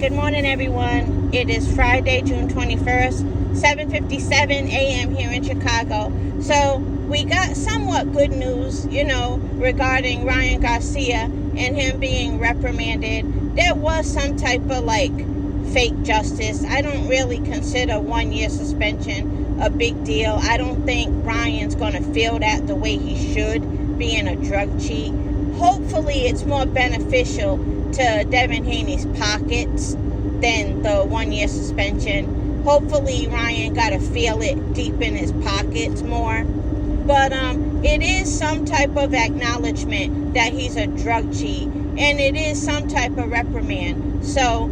Good morning, everyone. It is Friday, June 21st, 7:57 a.m. here in Chicago. So we got somewhat good news, regarding Ryan Garcia and him being reprimanded. There was some type of fake justice. I don't really consider 1 year suspension a big deal. I don't think Ryan's going to feel that the way he should, being a drug cheat. Hopefully it's more beneficial to Devin Haney's pockets than the 1 year suspension. Hopefully Ryan got to feel it deep in his pockets more. But it is some type of acknowledgement that he's a drug cheat, and it is some type of reprimand. So,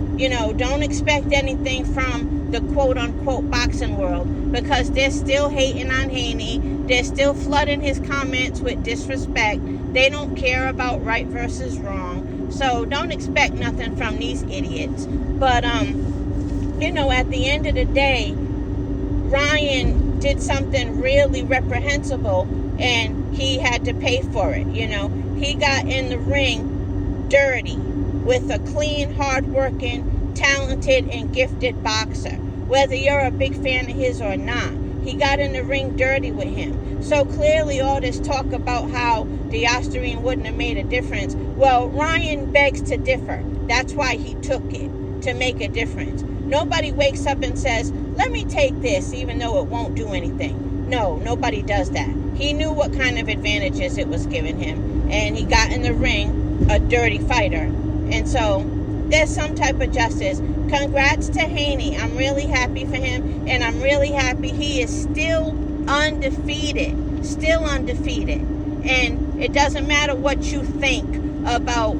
don't expect anything from the quote-unquote boxing world, because they're still hating on Haney. They're still flooding his comments with disrespect. They don't care about right versus wrong. So don't expect nothing from these idiots. But, at the end of the day, Ryan did something really reprehensible, and he had to pay for it. He got in the ring dirty with a clean, hard-working, talented, and gifted boxer. Whether you're a big fan of his or not, he got in the ring dirty with him. So clearly all this talk about how the Ostarine wouldn't have made a difference, well, Ryan begs to differ. That's why he took it, to make a difference. Nobody wakes up and says, let me take this, even though it won't do anything. No, nobody does that. He knew what kind of advantages it was giving him, and he got in the ring a dirty fighter. And so there's some type of justice. Congrats to Haney. I'm really happy for him, and I'm really happy he is still undefeated. Still undefeated. And it doesn't matter what you think about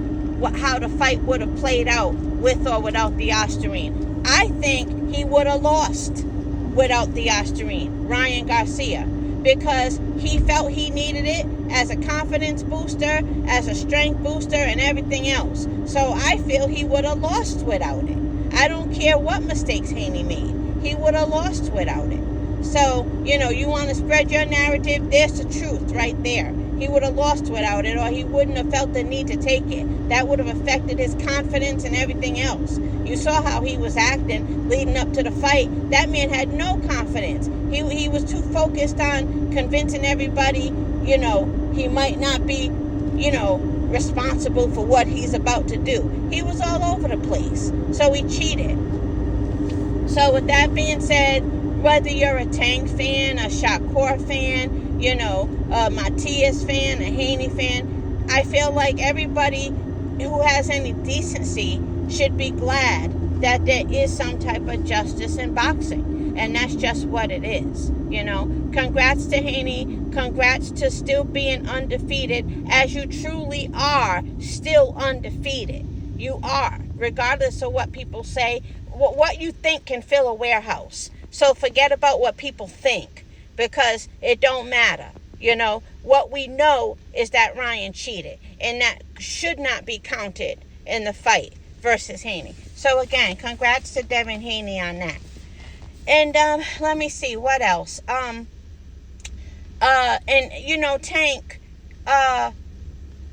how the fight would have played out with or without the Ostarine. I think he would have lost without the Ostarine, Ryan Garcia, because he felt he needed it as a confidence booster, as a strength booster, and everything else. So I feel he would have lost without it. I don't care what mistakes Haney made. He would have lost without it. So, you want to spread your narrative, there's the truth right there. He would have lost without it, or he wouldn't have felt the need to take it. That would have affected his confidence and everything else. You saw how he was acting leading up to the fight. That man had no confidence. He was too focused on convincing everybody, he might not be, responsible for what he's about to do. He was all over the place. So he cheated. So with that being said, whether you're a Tank fan, a Shakur fan, a Matias fan, a Haney fan, I feel like everybody who has any decency should be glad that there is some type of justice in boxing. And that's just what it is. Congrats to Haney. Congrats to still being undefeated, as you truly are still undefeated. You are, regardless of what people say. What you think can fill a warehouse. So forget about what people think, because it don't matter. What we know is that Ryan cheated, and that should not be counted in the fight versus Haney. So again, congrats to Devin Haney on that. And let me see what else. Tank,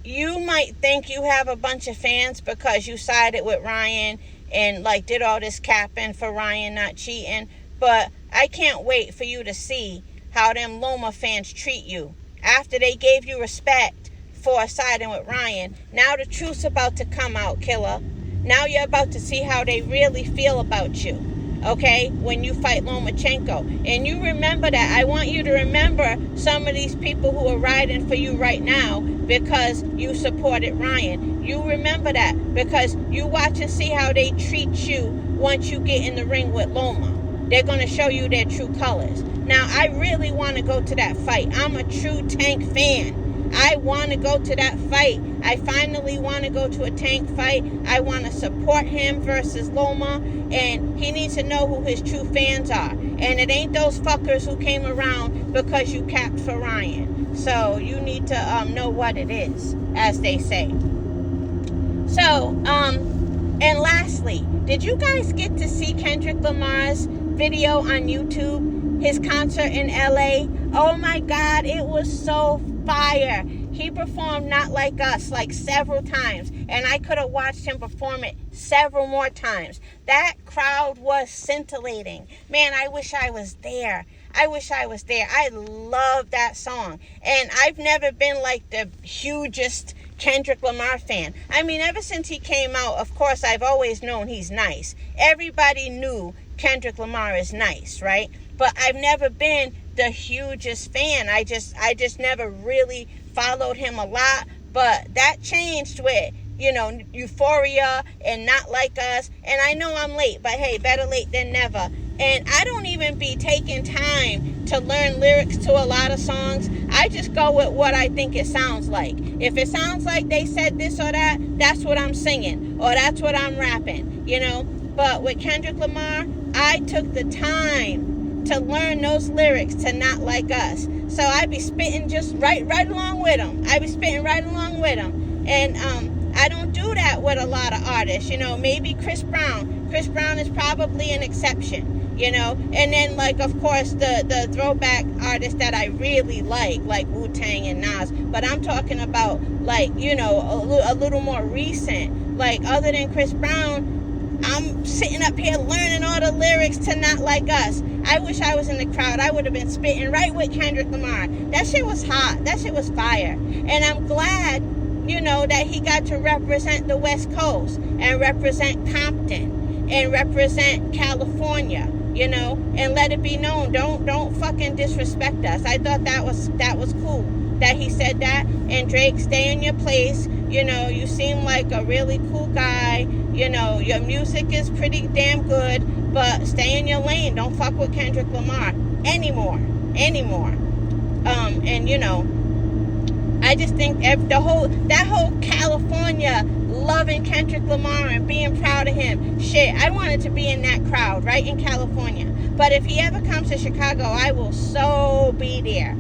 you might think you have a bunch of fans because you sided with Ryan and did all this capping for Ryan not cheating, but I can't wait for you to see how them Loma fans treat you after they gave you respect for siding with Ryan. Now the truth's about to come out, killer. Now you're about to see how they really feel about you, okay, when you fight Lomachenko. And you remember that. I want you to remember some of these people who are riding for you right now because you supported Ryan. You remember that because you watch and see how they treat you once you get in the ring with Loma. They're going to show you their true colors. Now, I really want to go to that fight. I'm a true Tank fan. I want to go to that fight. I finally want to go to a Tank fight. I want to support him versus Loma, and he needs to know who his true fans are. And it ain't those fuckers who came around because you capped for Ryan. So you need to know what it is, as they say. So, and lastly, did you guys get to see Kendrick Lamar's video on YouTube? His concert in LA? Oh my God, it was so fire. He performed Not Like Us like several times, and I could have watched him perform it several more times. That crowd was scintillating. Man, I wish I was there. I wish I was there. I love that song. And I've never been like the hugest Kendrick Lamar fan. I mean, ever since he came out, of course, I've always known he's nice. Everybody knew Kendrick Lamar is nice, right? But I've never been the hugest fan. I just never really followed him a lot. But that changed with, Euphoria and Not Like Us. And I know I'm late, but hey, better late than never. And I don't even be taking time to learn lyrics to a lot of songs. I just go with what I think it sounds like. If it sounds like they said this or that, that's what I'm singing. Or that's what I'm rapping, But with Kendrick Lamar, I took the time to learn those lyrics to Not Like Us. So I be spitting just right along with him. And I don't do that with a lot of artists. Maybe Chris Brown. Chris Brown is probably an exception. And then, of course, the throwback artists that I really like Wu-Tang and Nas. But I'm talking about, a little more recent. Other than Chris Brown, I'm sitting up here learning all the lyrics to Not Like Us. I wish I was in the crowd. I would have been spitting right with Kendrick Lamar. That shit was hot. That shit was fire. And I'm glad, that he got to represent the West Coast and represent Compton and represent California. And let it be known, don't fucking disrespect us. I thought that was cool that he said that. And Drake, stay in your place. You seem like a really cool guy. Your music is pretty damn good, but stay in your lane. Don't fuck with Kendrick Lamar anymore. I just think that whole California loving Kendrick Lamar and being proud of him. Shit, I wanted to be in that crowd right in California. But if he ever comes to Chicago, I will so be there.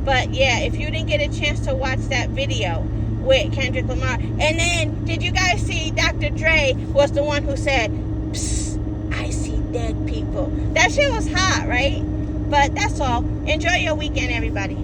But yeah, if you didn't get a chance to watch that video with Kendrick Lamar. And then, did you guys see Dr. Dre was the one who said, "Psst, I see dead people." That shit was hot, right? But that's all. Enjoy your weekend, everybody.